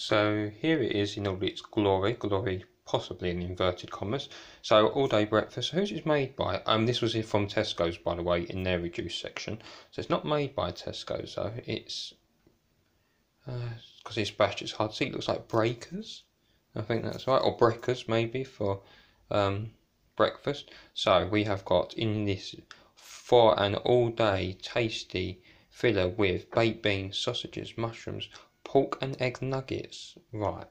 So here it is in all its glory, possibly in inverted commas. So all day breakfast. Who's it made by? This was from Tesco's, by the way, in their reduced section. So it's not made by Tesco's though. It's because it's bashed. It's hard to see. It looks like Breakers. I think that's right, or Breakers maybe for breakfast. So we have got in this for an all-day tasty filler with baked beans, sausages, mushrooms, pork and egg nuggets. Right.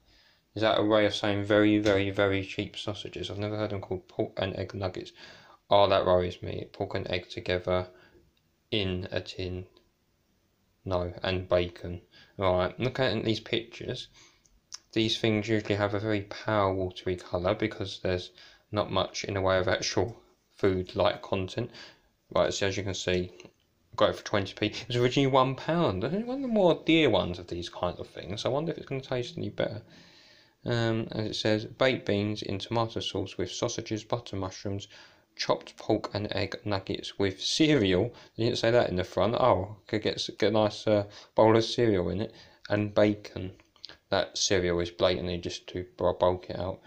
Is that a way of saying very, very, very cheap sausages? I've never heard them called pork and egg nuggets. Oh, that worries me. Pork and egg together in a tin. No, and bacon. Right, look at these pictures. These things usually have a very pale watery colour because there's not much in the way of actual food-like content. Right, so as you can see, got it for 20p. It was originally £1. I think one of the more dear ones of these kinds of things. I wonder if it's going to taste any better. As it says, baked beans in tomato sauce with sausages, butter, mushrooms, chopped pork and egg nuggets with cereal. They didn't say that in the front. Oh, could get a nice bowl of cereal in it, and bacon. That cereal is blatantly just to bulk it out.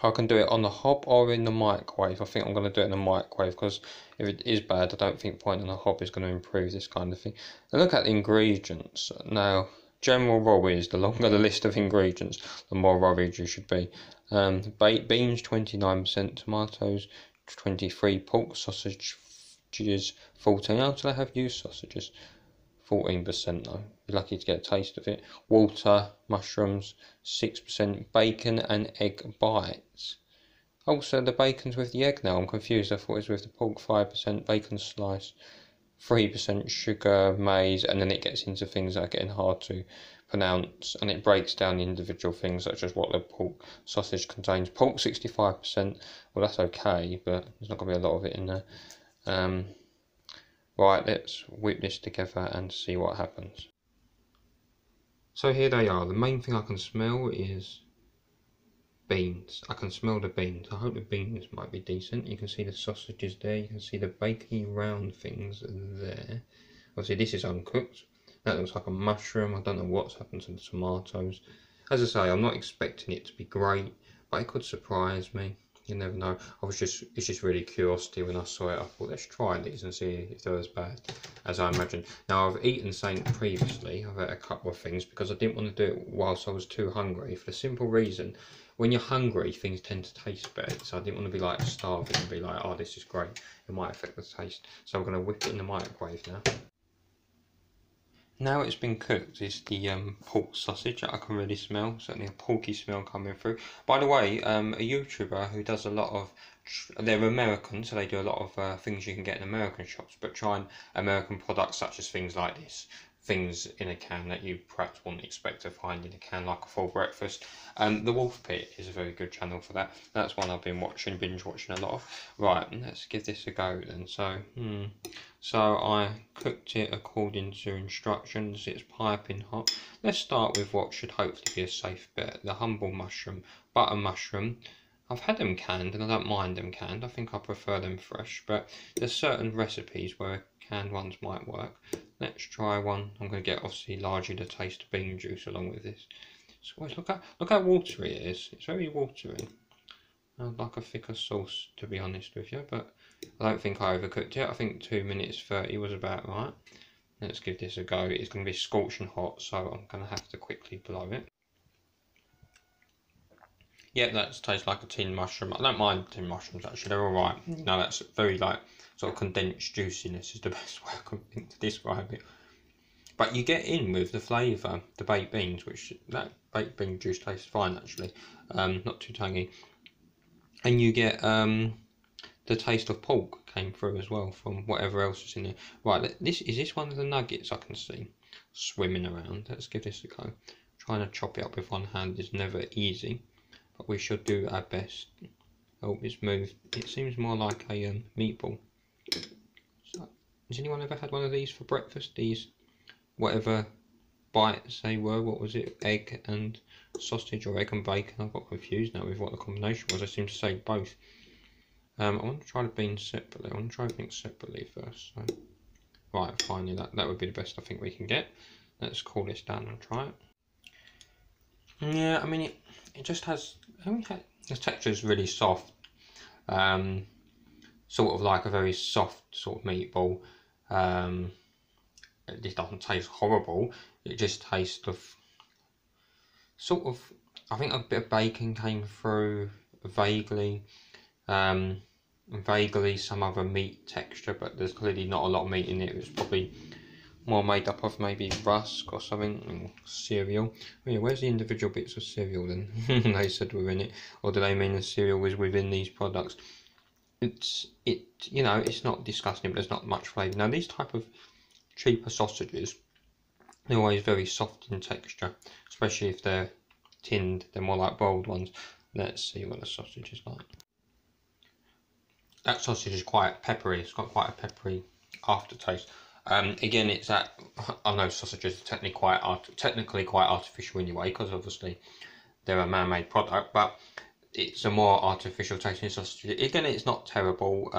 I can do it on the hob or in the microwave. I think I'm going to do it in the microwave because if it is bad, I don't think putting it on the hob is going to improve this kind of thing. And look at the ingredients. Now, general rule is the longer the list of ingredients, the more worried you should be. Baked beans 29%, tomatoes 23, pork sausages 14. Until I have used sausages. 14% though. Be lucky to get a taste of it. Water, mushrooms, 6%, bacon and egg bites. Also, the bacon's with the egg now. I'm confused. I thought it was with the pork. 5% bacon slice, 3% sugar, maize, and then it gets into things that are getting hard to pronounce, and it breaks down the individual things such as what the pork sausage contains. Pork 65%. Well, that's okay, but there's not going to be a lot of it in there. Right, let's whip this together and see what happens. So here they are. The main thing I can smell is beans. I can smell the beans. I hope the beans might be decent. You can see the sausages there. You can see the bacony round things there. Obviously this is uncooked. That looks like a mushroom. I don't know what's happened to the tomatoes. As I say, I'm not expecting it to be great, but it could surprise me. You never know. It's just really curiosity when I saw it. I thought, let's try these and see if they're as bad as I imagined. Now, I've eaten Saint previously. I've had a couple of things because I didn't want to do it whilst I was too hungry. For the simple reason, when you're hungry, things tend to taste better. So I didn't want to be like starving and be like, oh, this is great. It might affect the taste. So I'm going to whip it in the microwave now. Now it's been cooked is the pork sausage that I can really smell, certainly a porky smell coming through. By the way, a YouTuber who does a lot of, they're American, so they do a lot of things you can get in American shops, but trying American products such as things like this, things in a can that you perhaps wouldn't expect to find in a can like a full breakfast. The Wolf Pit is a very good channel for that. That's one I've been binge watching a lot of. Right, let's give this a go then. So I cooked it according to instructions. It's piping hot. Let's start with what should hopefully be a safe bet. The humble mushroom, butter mushroom. I've had them canned and I don't mind them canned. I think I prefer them fresh, but there's certain recipes where canned ones might work. Let's try one. I'm going to get obviously largely the taste of bean juice along with this. So look how watery it is. It's very watery. I'd like a thicker sauce, to be honest with you, but I don't think I overcooked it. I think 2 minutes 30 was about right. Let's give this a go. It's going to be scorching hot, so I'm going to have to quickly blow it. Yeah, that tastes like a tin mushroom. I don't mind tin mushrooms actually, they're alright. No, that's very like sort of condensed juiciness is the best way I can think to describe it. But you get in with the flavour, the baked beans, which that baked bean juice tastes fine actually. Not too tangy. And you get the taste of pork came through as well from whatever else is in there. Right, is this one of the nuggets I can see swimming around? Let's give this a go. Trying to chop it up with one hand is never easy, but we should do our best. Oh, it's moved. It seems more like a meatball. So, has anyone ever had one of these for breakfast? These, whatever bites they were, what was it? Egg and sausage or egg and bacon? I got confused now with what the combination was. I seem to say both. I want to try the beans separately. I want to try things separately first. So, right, finally, that would be the best I think we can get. let's cool this down and try it. Yeah, I mean it just has, the texture is really soft, sort of like a very soft sort of meatball. It doesn't taste horrible, it just tastes of sort of, I think a bit of bacon came through vaguely, vaguely some other meat texture, but there's clearly not a lot of meat in it. It was probably more made up of maybe rusk or something, and cereal. Oh yeah, where's the individual bits of cereal then? They said were in it, or do they mean the cereal was within these products? You know, it's not disgusting, but there's not much flavour. Now these type of cheaper sausages, they're always very soft in texture, especially if they're tinned. They're more like boiled ones. Let's see what the sausage is like. That sausage is quite peppery. It's got quite a peppery aftertaste. Again, it's that, I know sausages are technically quite artificial anyway, because obviously they're a man-made product, but it's a more artificial tasting sausage. Again, it's not terrible.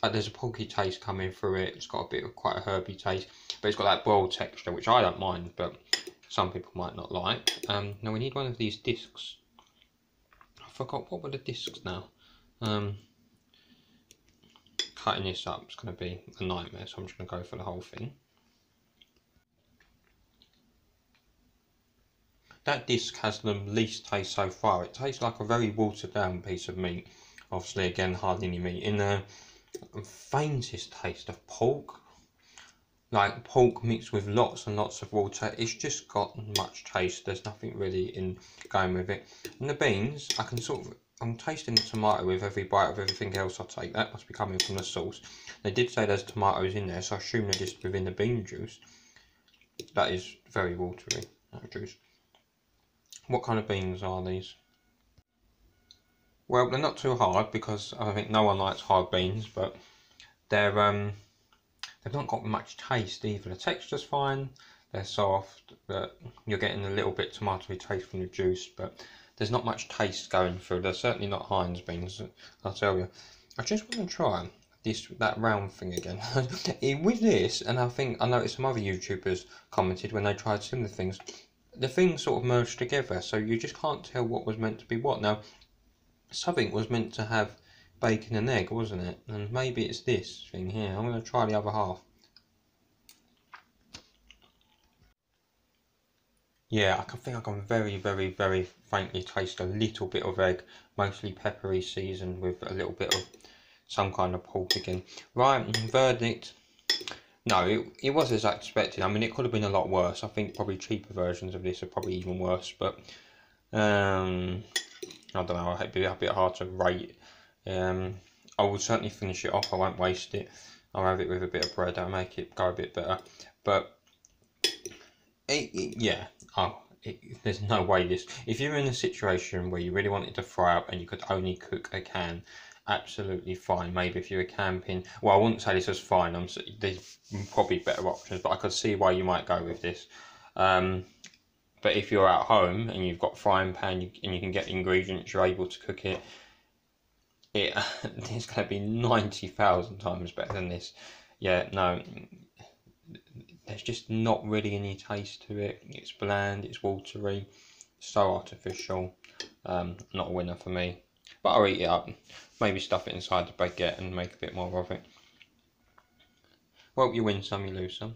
There's a porky taste coming through it. It's got a bit of quite a herby taste, but it's got that boiled texture, which I don't mind, but some people might not like. Now we need one of these discs. I forgot, what were the discs now? Cutting this up is going to be a nightmare, so I'm just going to go for the whole thing. That disc has the least taste so far. It tastes like a very watered down piece of meat. Obviously, again, hardly any meat in there. Faintest taste of pork. Like pork mixed with lots and lots of water. It's just got much taste. There's nothing really in going with it. And the beans, I'm tasting the tomato with every bite of everything else I take. That must be coming from the sauce. They did say there's tomatoes in there, so I assume they're just within the bean juice. That is very watery, that juice. What kind of beans are these? Well, they're not too hard, because I think no one likes hard beans, but they've not got much taste either. The texture's fine, they're soft, but you're getting a little bit tomatoey taste from the juice, but there's not much taste going through. They're certainly not Heinz beans, I'll tell you. I just want to try that round thing again. With this, and I noticed some other YouTubers commented when they tried similar things, the things sort of merged together, so you just can't tell what was meant to be what. Now, something was meant to have bacon and egg, wasn't it? And maybe it's this thing here. I'm going to try the other half. Yeah, I can very, very, very faintly taste a little bit of egg, mostly peppery, seasoned with a little bit of some kind of pork again. Right, verdict. No, it was as I expected. I mean, it could have been a lot worse. I think probably cheaper versions of this are probably even worse, but I don't know, it'd be a bit hard to rate. I will certainly finish it off. I won't waste it. I'll have it with a bit of bread. I'll make it go a bit better. But yeah, there's no way this. If you're in a situation where you really wanted to fry up and you could only cook a can, absolutely fine. Maybe if you were camping, well, I wouldn't say this was fine. There's probably better options, but I could see why you might go with this. But if you're at home and you've got a frying pan and you can get the ingredients, you're able to cook it. It's going to be 90,000 times better than this. Yeah, no. There's just not really any taste to it. It's bland, it's watery, so artificial. Not a winner for me. But I'll eat it up. Maybe stuff it inside the baguette and make a bit more of it. Well, you win some, you lose some.